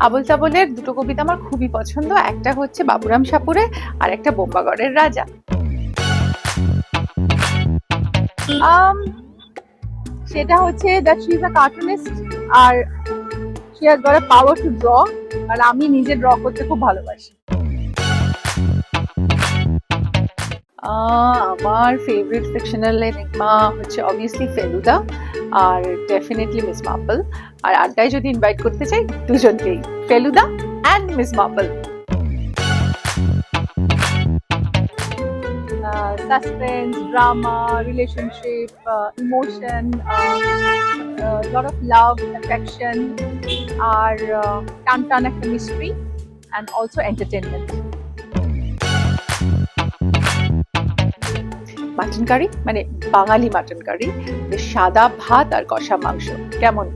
আবোল তাবোলের দুটো কবিতা আমার খুবই পছন্দ, একটা হচ্ছে বাবুরাম সাপুড়ে আর একটা বোম্বাগড়ের রাজা। Um, সেটা হচ্ছে that she is a cartoonist R she has got a power to draw, আর আমি নিজে ড্র করতে খুব ভালোবাসি। আমার ফেভারিট ফিকশনাল এনিগমা হচ্ছে অবভিয়াসলি ফেলুদা আর ডেফিনেটলি মিস মার্পল। আর আড্ডায় যদি ইনভাইট করতে চাই দুজনকেই, Feluda and Miss Marple. Suspense, drama, relationship, emotion, lot of love, affection, আর টান টান একটা mystery and also entertainment. Mutton curry, মানে বাঙালি মাটন কারি, সাদা ভাত আর কষা মাংস কেমন?